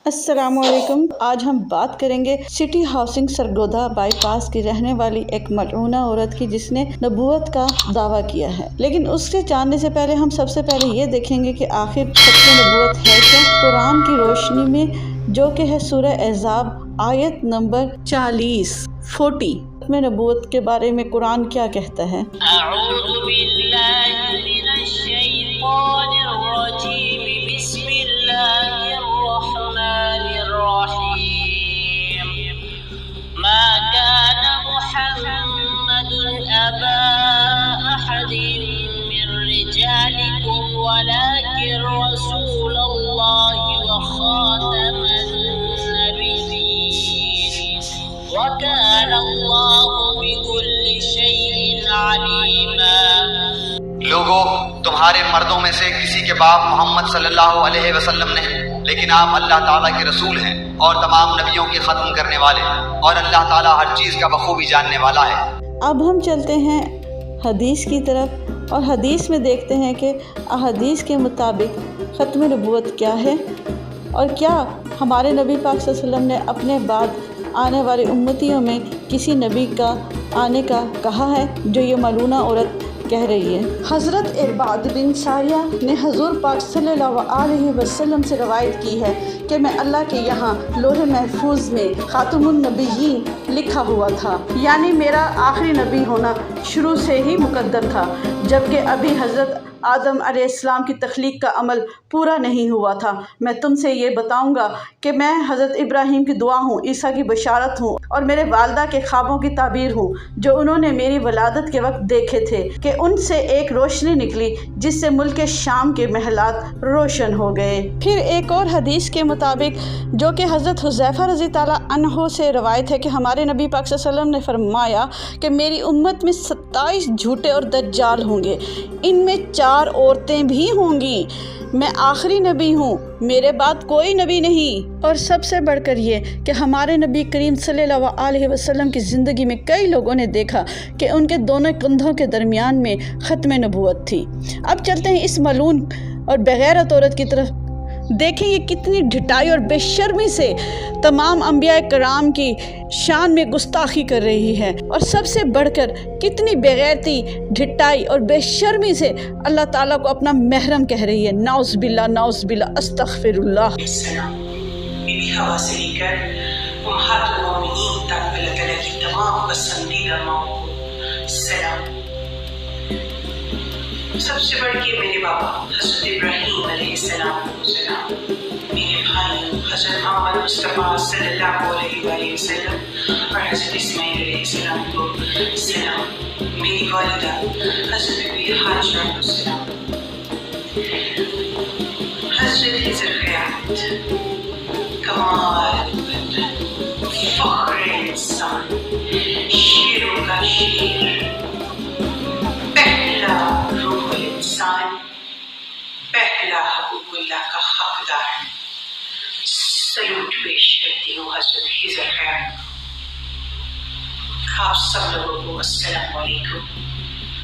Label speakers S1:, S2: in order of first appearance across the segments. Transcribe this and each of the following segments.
S1: السلام علیکم۔ آج ہم بات کریں گے سٹی ہاؤسنگ سرگودا بائی پاس کی رہنے والی ایک ملعونہ عورت کی جس نے نبوت کا دعویٰ کیا ہے، لیکن اس سے جاننے سے پہلے ہم سب سے پہلے یہ دیکھیں گے کہ آخر ختم نبوت ہے کیا، قرآن کی روشنی میں، جو کہ ہے سورہ احزاب آیت نمبر 40 ختم نبوت کے بارے میں قرآن کیا کہتا ہے۔
S2: اعوذ باللہ من الشیطان الرجیم، بسم اللہ الرحمن الرحیم، ما كان محمد ابا احد من رجالکم ولكن رسول اللہ وخاتم النبیین، وكان اللہ بكل شيء عليما۔
S3: لوگوں، تمہارے مردوں میں سے کسی کے باپ محمد صلی اللہ علیہ وسلم نہیں، لیکن آپ اللہ تعالیٰ کے رسول ہیں اور تمام نبیوں کے ختم کرنے والے، اور اللہ تعالیٰ ہر چیز کا بخوبی جاننے والا ہے۔
S1: اب ہم چلتے ہیں حدیث کی طرف، اور حدیث میں دیکھتے ہیں کہ احادیث کے مطابق ختم نبوت کیا ہے، اور کیا ہمارے نبی پاک صلی اللہ علیہ وسلم نے اپنے بعد آنے والی امتیوں میں کسی نبی کا آنے کا کہا ہے، جو یہ ملعونہ عورت کہہ رہی ہے۔ حضرت عرباد بن ساریہ نے حضور پاک صلی اللہ علیہ وسلم سے روایت کی ہے کہ میں اللہ کے یہاں لوح محفوظ میں خاتم النبیین لکھا ہوا تھا، یعنی میرا آخری نبی ہونا شروع سے ہی مقدر تھا، جبکہ ابھی حضرت آدم علیہ السلام کی تخلیق کا عمل پورا نہیں ہوا تھا۔ میں تم سے یہ بتاؤں گا کہ میں حضرت ابراہیم کی دعا ہوں، عیسیٰ کی بشارت ہوں، اور میرے والدہ کے خوابوں کی تعبیر ہوں جو انہوں نے میری ولادت کے وقت دیکھے تھے، کہ ان سے ایک روشنی نکلی جس سے ملک شام کے محلات روشن ہو گئے۔ پھر ایک اور حدیث کے مطابق، جو کہ حضرت حذیفہ رضی اللہ عنہ سے روایت ہے، کہ ہمارے نبی پاک صلی اللہ علیہ وسلم نے فرمایا کہ میری امت میں 27 جھوٹے اور دجال ہوں گے، ان میں 4 عورتیں بھی ہوں گی، میں آخری نبی ہوں، میرے بعد کوئی نبی نہیں۔ اور سب سے بڑھ کر یہ کہ ہمارے نبی کریم صلی اللہ علیہ وسلم کی زندگی میں کئی لوگوں نے دیکھا کہ ان کے دونوں کندھوں کے درمیان میں ختم نبوت تھی۔ اب چلتے ہیں اس ملعون اور بغیرت عورت کی طرف۔ دیکھیں یہ کتنی ڈھٹائی اور بے شرمی سے تمام انبیاء کرام کی شان میں گستاخی کر رہی ہے، اور سب سے بڑھ کر کتنی بےغیرتی، ڈھٹائی اور بے شرمی سے اللہ تعالیٰ کو اپنا محرم کہہ رہی ہے۔ نعوذ باللہ، نعوذ باللہ، استغفر اللہ۔
S4: السلام بی بی ہوا سے لے کر امہات المومنین تک اللہ تعالیٰ کی تمام پسندیدہ ماؤں کو سلام۔ سب سے بڑھ کے میرے بابا حضرت ابراہیم علیہ السلام کو سلام، میرے بھائی حضرت محمد مصطفیٰ صلی اللہ علیہ وآلہ وسلم اور حضرت اسماعیل علیہ السلام کو سلام، میری والدہ حضرت بی حاجرہ کو سلام، حضرت حضر خیات کمال فخر انسان، شیروں کا شیر، پہلا روح انسان، پہلا حقوق اللہ کا حقدار، سلوٹ پیش کرتی ہوں حضرت حضر خیات۔ آپ سب لوگوں کو السلام علیکم۔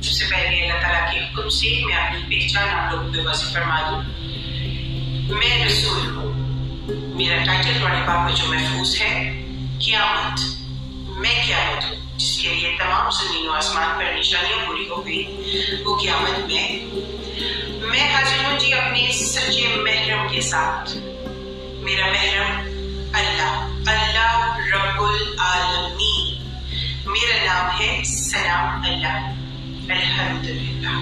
S4: سب سے پہلے اللہ تعالیٰ کے حکم سے میں اپنی پہچان آپ لوگوں پہ واضح فرما دوں۔ میں رسول ہوں، میرا ٹائٹل قرآن پاک میں جو محفوظ ہے، قیامت، میں قیامت ہوں، جس کے لیے تمام زمین و آسمان پر نشانیاں پوری ہو گئی، وہ قیامت میں حاضر ہوں جی اپنے سچے محرم کے ساتھ۔ میرا محرم اللہ رب العالمین، میرا نام ہے سلام اللہ، الحمدللہ۔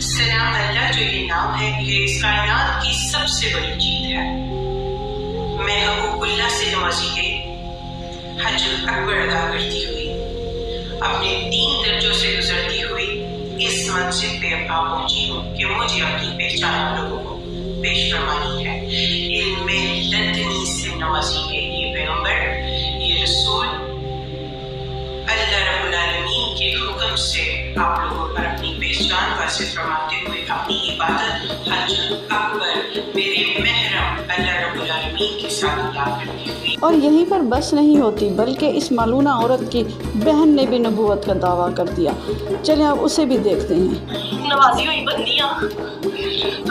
S4: سلام اللہ جو یہ نام ہے، یہ اس کائنات کی سب سے بڑی جیت ہے۔ میں حقوق اللہ سے نوازی گئی، حج اکبر ادا کرتی ہوئی، اپنے 3 درجوں سے گزرتی ہوئی اس منزل پہ اب پہنچی ہوں کہ مجھے اپنی پہچان آپ لوگوں کو پیش فرمانی ہے۔ علم لدنی سے نوازی گئی یہ پیغمبر، یہ رسول، اللہ رب العالمین کے حکم سے آپ لوگوں پر اپنی پہچان واضح فرماتے ہوئے اپنی عبادت حج اکبر میرے محرم اللہ رب العالمین کے ساتھ ادا کرتی ہوئی۔
S1: اور یہیں پر بس نہیں ہوتی، بلکہ اس ملعونہ عورت کی بہن نے بھی نبوت کا دعویٰ کر دیا۔ چلیں اب اسے بھی دیکھتے ہیں۔
S5: نوازی ہوئی بندیاں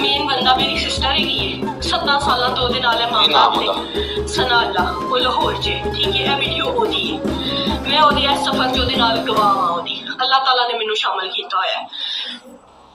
S5: ਮੇਨ ਬੰਦਾ ਮੇਰੀ ਸਿਸਟਰ ਹੈਗੀ ਹੈ, 17 ਸਾਲਾਂ ਤੋਂ ਉਹਦੇ ਨਾਲ ਇਹ ਮਾਮਲਾ ਨੇ। ਸਨਾ ਅੱਲਾ ਉਹ ਲਾਹੌਰ 'ਚ, ਠੀਕ ਹੈ। ਇਹ ਵੀਡੀਓ ਉਹਦੀ ਹੈ, ਮੈਂ ਉਹਦੇ ਇਸ ਸਫ਼ਰ 'ਚ ਉਹਦੇ ਨਾਲ ਗਵਾਹ ਹਾਂ ਉਹਦੀ। ਅੱਲਾਹ ਤਾਲਾ ਨੇ ਮੈਨੂੰ ਸ਼ਾਮਲ ਕੀਤਾ ਹੋਇਆ ਹੈ।